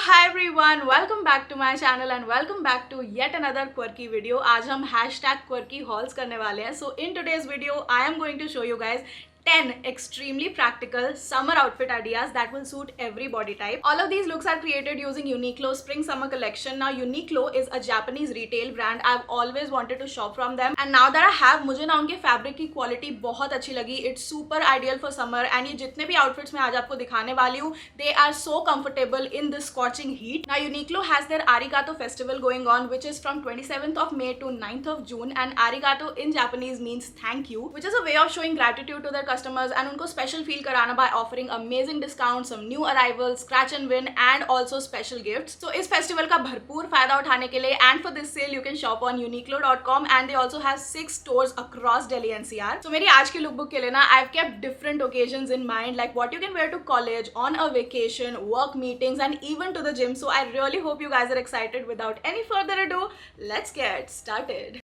Hi everyone, welcome back to my channel and welcome back to yet another quirky video. आज हम hashtag quirky hauls करने वाले हैं. So in today's video, I am going to show you guys 10 extremely practical summer outfit ideas that will suit every body type. All of these looks are created using Uniqlo Spring Summer Collection. Now Uniqlo is a Japanese retail brand. I've always wanted to shop from them and now that I have, मुझे ना उनके fabric की quality बहुत अच्छी लगी. It's super ideal for summer and ये जितने भी outfits मैं आज आपको दिखाने वाली हूँ, they are so comfortable in this scorching heat. Now Uniqlo has their Arigato festival going on, which is from 27th of May to 9th of June, and Arigato in Japanese means thank you, which is a way of showing gratitude to their customers and उनको special feel कराना by offering amazing discounts, some new arrivals, scratch and win, and also special gifts. So इस festival का भरपूर फायदा उठाने के लिए and for this sale you can shop on uniqlo.com and they also have 6 stores across Delhi NCR. So मेरी आज की lookbook के लिए ना I've kept different occasions in mind, like what you can wear to college, on a vacation, work meetings, and even to the gym. So I really hope you guys are excited. Without any further ado, let's get started.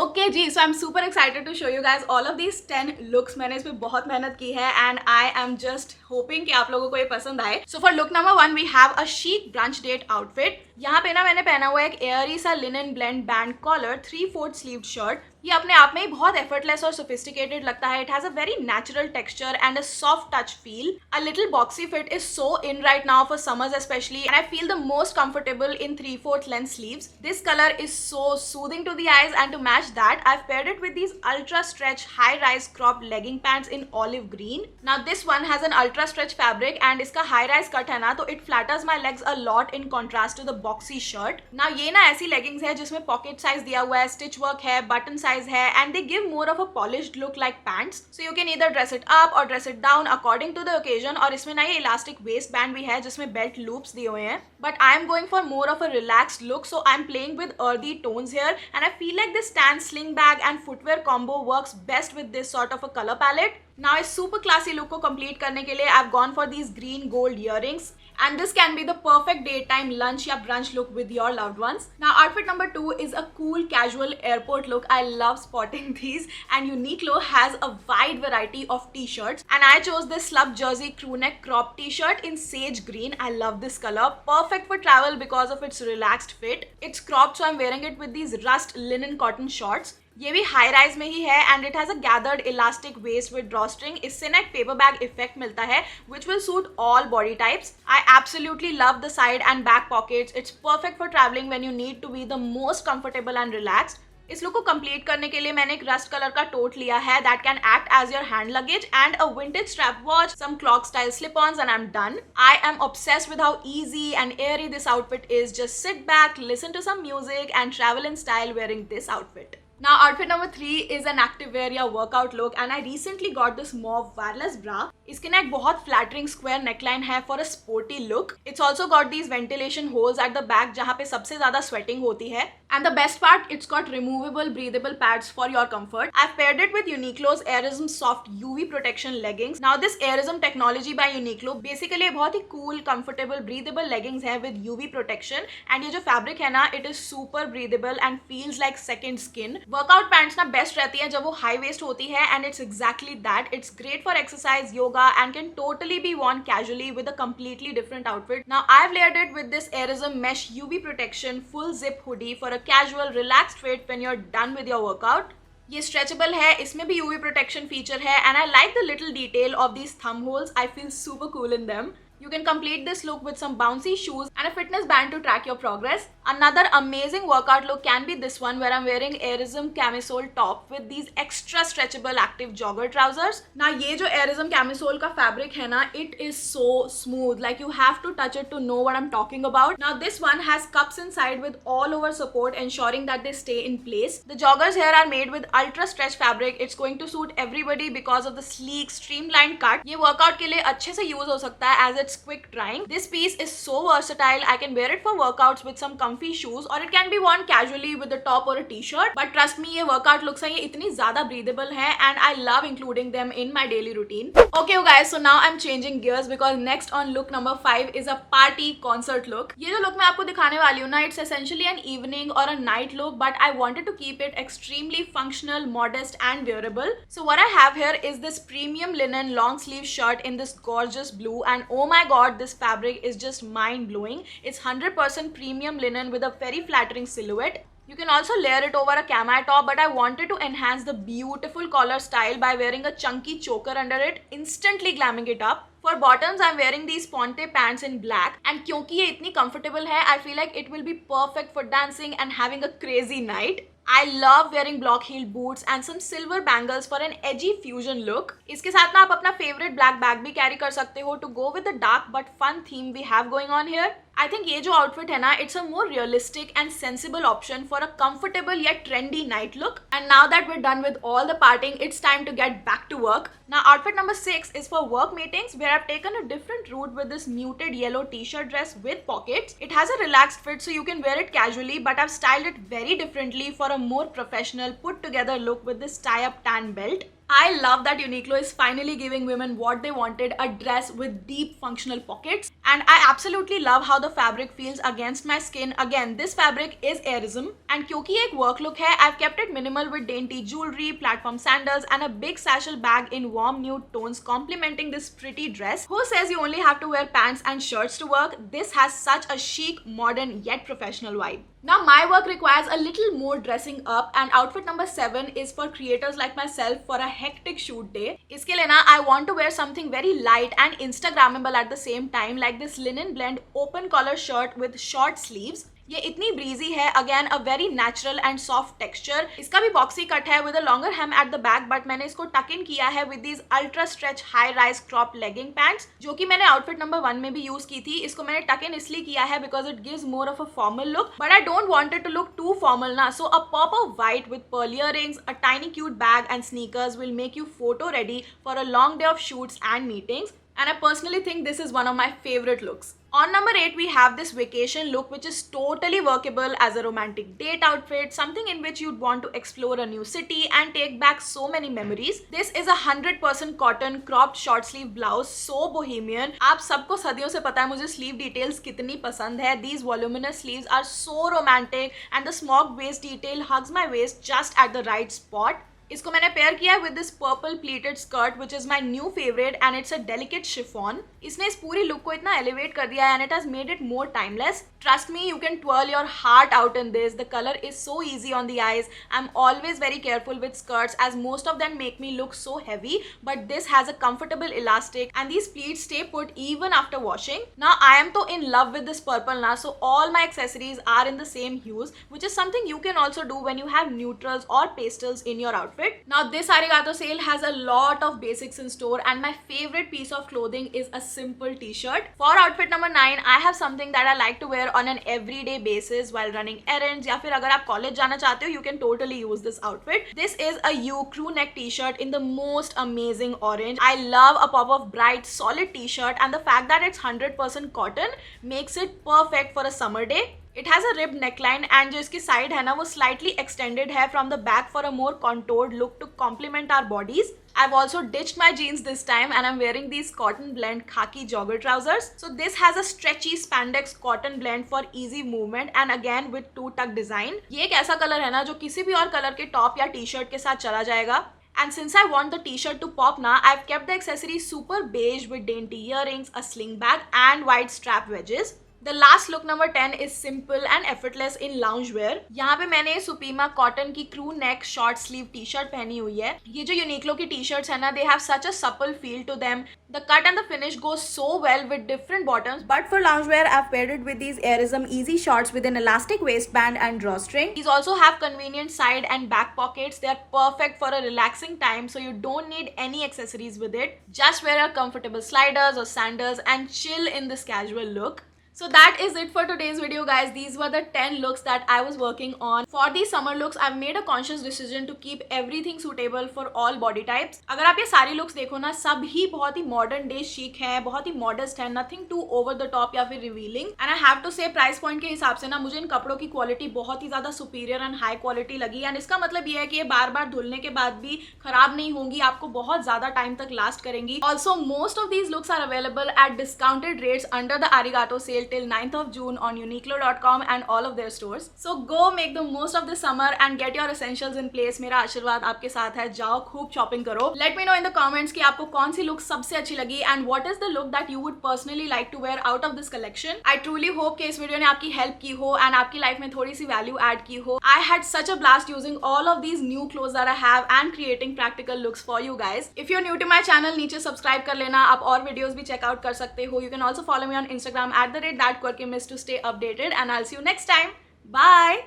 Okay ji, so I am super excited to show you guys all of these 10 looks. मैंने इस पे बहुत मेहनत की है and I am just hoping कि आप लोगों को ये पसंद आए. So for look number 1 we have a chic brunch date outfit. यहाँ पे ना मैंने पहना हुआ एक एयरी सा linen blend band collar 3/4 sleeved shirt. ये अपने आप में ही बहुत एफर्टलेस और सोफिस्टिकेटेड लगता है. It has a very natural texture and a soft touch feel. A little boxy fit is so in right now for summers specially and I feel the most comfortable in 3/4 length sleeves. This colour is so soothing to the eyes and to match that I've paired it with these ultra stretch high rise cropped legging pants in olive green. Now this one has an ultra stretch fabric and इसका high rise cut है ना, तो it flatters my legs a lot in contrast to the boxy shirt. Now ये ना ऐसी leggings है जिसमें pocket size दिया हुआ है, stitch work है, button size है and they give more of a polished look like pants. So you can either dress it up or dress it down according to the occasion. और इसमें ना ये elastic waistband भी है जिसमें belt loops दिए हुए हैं. But I am going for more of a relaxed look, so I am playing with earthy tones here and I feel like this tan sling bag and footwear combo works best with this sort of a color palette. Now इस super classy look को complete करने के लिए I've gone for these green gold earrings. And this can be the perfect daytime lunch या brunch look with your loved ones. Now outfit number 2 is a cool casual airport look. I love spotting these and Uniqlo has a wide variety of t-shirts and I chose this slub jersey crew neck crop t-shirt in sage green. I love this color. Perfect for travel because of its relaxed fit. It's cropped so I'm wearing it with these rust linen cotton shorts. ये भी high rise में ही है and it has a gathered elastic waist with drawstring. इससे ना एक paper bag effect मिलता है which will suit all body types. I absolutely love the side and back pockets. It's perfect for travelling when you need to be the most comfortable and relaxed. इस look को complete करने के लिए मैंने एक rust colour का tote लिया है that can act as your hand luggage and a vintage strap watch, some clock style slip-ons and I am done. I am obsessed with how easy and airy this outfit is. Just sit back, listen to some music and travel in style wearing this outfit. Now outfit number 3 is an activewear या workout look and I recently got this mauve wireless bra. इसके ना एक बहुत flattering square neckline है for a sporty look. It's also got these ventilation holes at the back जहाँ पे सबसे ज़्यादा sweating होती है. And the best part, it's got removable breathable pads for your comfort. I've paired it with Uniqlo's Airism Soft UV Protection leggings. Now this Airism technology by Uniqlo basically बहुत ही cool, comfortable, breathable leggings है with UV protection and ये जो fabric है ना, it is super breathable and feels like second skin. Workout pants ना best रहती है जब वो हाई वेस्ट होती है and it's exactly that. It's great for exercise, yoga and can totally B worn casually with a completely different outfit. Now I've layered it with this Airism mesh UV protection full zip hoodie for a casual relaxed fit when you're done with your workout. ये stretchable है, इसमें भी UV protection feature है and I like the little detail of these thumb holes. I feel super cool in them. You can complete this look with some bouncy shoes and a fitness band to track your progress. Another amazing workout look can be this one where I'm wearing Airism camisole top with these extra stretchable active jogger trousers. Now ये जो Airism camisole का fabric है ना, it is so smooth. Like you have to touch it to know what I'm talking about. Now this one has cups inside with all over support ensuring that they stay in place. The joggers here are made with ultra stretch fabric. It's going to suit everybody because of the sleek streamlined cut. ये workout के लिए अच्छे से use हो सकता है as it it's quick drying. This piece is so versatile. I can wear it for workouts with some comfy shoes, or it can be worn casually with a top or a t-shirt. But trust me, ये workout looks हैं, ये इतनी ज़्यादा breathable हैं, and I love including them in my daily routine. Okay, you guys, so now I'm changing gears because next on look number 5 is a party concert look. ये जो look मैं आपको दिखाने वाली हूँ ना, it's essentially an evening or a night look, but I wanted to keep it extremely functional, modest, and wearable. So what I have here is this premium linen long sleeve shirt in this gorgeous blue, and oh my god, this fabric is just mind blowing. It's 100% premium linen with a very flattering silhouette. You can also layer it over a cami top, but I wanted to enhance the beautiful collar style by wearing a chunky choker under it, instantly glamming it up. For bottoms, I'm wearing these ponte pants in black, and क्योंकि ये इतनी comfortable है, I feel like it will be perfect for dancing and having a crazy night. I love wearing block heeled boots and some silver bangles for an edgy fusion look. इसके साथ ना आप अपना favorite black bag भी carry कर सकते हो to go with the dark but fun theme we have going on here. I think ये जो outfit है ना, it's a more realistic and sensible option for a comfortable yet trendy night look. And now that we're done with all the partying, it's time to get back to work. Now outfit number 6 is for work meetings, where I've taken a different route with this muted yellow t-shirt dress with pockets. It has a relaxed fit so you can wear it casually, but I've styled it very differently for a more professional put together look with this tie-up tan belt. I love that Uniqlo is finally giving women what they wanted, a dress with deep functional pockets. And I absolutely love how the fabric feels against my skin. Again, this fabric is airism. And क्योंकि ये एक work look है, I've kept it minimal with dainty jewelry, platform sandals, and a big satchel bag in warm nude tones complementing this pretty dress. Who says you only have to wear pants and shirts to work? This has such a chic, modern, yet professional vibe. Now my work requires a little more dressing up, and outfit number 7 is for creators like myself for a hectic shoot day. इसके लिए ना I want to wear something very light and Instagrammable at the same time, like this linen blend open collar shirt with short sleeves. ये इतनी breezy है, again a very natural and soft texture. इसका भी boxy cut है with a longer hem at the back, but मैंने इसको tuck in किया है with these ultra stretch high rise crop legging pants, जो कि मैंने आउटफिट नंबर 1 में भी यूज की थी. इसको मैंने टक इन इसलिए किया है because it gives more of a formal look, but I don't want it to look too formal ना. So a pop of white with pearl earrings, a tiny cute bag and sneakers will make you photo ready for a long day of shoots and meetings. And I personally think this is one of my favorite looks. On number 8, we have this vacation look, which is totally workable as a romantic date outfit, something in which you'd want to explore a new city and take back so many memories. This is a 100% cotton cropped short sleeve blouse, so bohemian. आप सबको सदियों से पता है मुझे sleeve details कितनी पसंद है. These voluminous sleeves are so romantic, and the smoked waist detail hugs my waist just at the right spot. इसको मैंने पेयर किया है with this purple pleated skirt which is my new favourite, and it's a delicate chiffon. इसने इस पूरी look को इतना elevate कर दिया है, and it has made it more timeless. Trust me, you can twirl your heart out in this. The color is so easy on the eyes. I'm always very careful with skirts as most of them make me look so heavy, but this has a comfortable elastic and these pleats stay put even after washing. Now I am so in love with this purple now, so all my accessories are in the same hues, which is something you can also do when you have neutrals or pastels in your outfit. Now this Arigato sale has a lot of basics in store, and my favorite piece of clothing is a simple t-shirt. For outfit number 9, I have something that I like to wear on an everyday basis while running errands, या फिर अगर आप college जाना चाहते हो, you can totally use this outfit. This is a U crew neck t-shirt in the most amazing orange. I love a pop of bright solid t-shirt, and the fact that it's 100% cotton makes it perfect for a summer day. It has a ribbed neckline, and जो इसकी side है ना वो slightly extended है from the back for a more contoured look to complement our bodies. I've also ditched my jeans this time, and I'm wearing these cotton blend khaki jogger trousers. So this has a stretchy spandex cotton blend for easy movement, and again with two tuck design. ये एक ऐसा colour है ना जो किसी भी और colour के टॉप या टी शर्ट के साथ चला जाएगा. And since I want the t-shirt to pop now, I've kept the accessories super beige with dainty earrings, a sling bag, and wide strap wedges. The last look number 10 is simple and effortless in loungewear. यहाँ पे मैंने सुपीमा cotton की crew नेक short sleeve T shirt पहनी हुई है. ये जो Uniqlo की टी शर्ट्स है ना, they have such a supple feel to them. The cut and the finish goes so well with different bottoms. But for loungewear, I've paired it with these Airism easy shorts with an elastic waistband and drawstring. These also have convenient side and back pockets. They are perfect for a relaxing time, so you don't need any accessories with it. Just wear your comfortable sliders or sandals and chill in this casual look. So that is it for today's video, guys. These were the 10 looks that I was working on. For these summer looks, I've made a conscious decision to keep everything suitable for all body types. अगर आप ये सारी looks देखो ना, सब ही बहुत ही modern day chic है, बहुत ही modest है, nothing too over the top या फिर revealing. And I have to say price point के हिसाब से ना मुझे इन कपड़ों की क्वालिटी बहुत ही ज्यादा superior and high quality लगी. And इसका मतलब ये है कि ये बार बार धुलने के बाद भी खराब नहीं होंगी, आपको बहुत ज्यादा टाइम तक लास्ट करेंगी. Also, most of these looks are available at discounted rates under the Arigato sale till 9th of June on Uniqlo.com and all of their stores. So go make the most of this summer and get your essentials in place. मेरा आशीर्वाद आपके साथ है, जाओ खूब shopping करो. Let me know in the comments कि आपको कौन सी लुक सबसे अच्छी लगी and what is the look that you would personally like to wear out of this collection. I truly hope कि इस वीडियो ने आपकी हेल्प की हो and आपकी लाइफ में थोड़ी सी वैल्यू ऐड की हो. I had such a blast using all of these new clothes that I have and creating practical looks for you guys. If you're new to my channel, नीचे subscribe कर लेना, आप और videos भी checkout कर सकते हो. You can also follow me on Instagram @thatquirkymiss to stay updated, and I'll see you next time. Bye.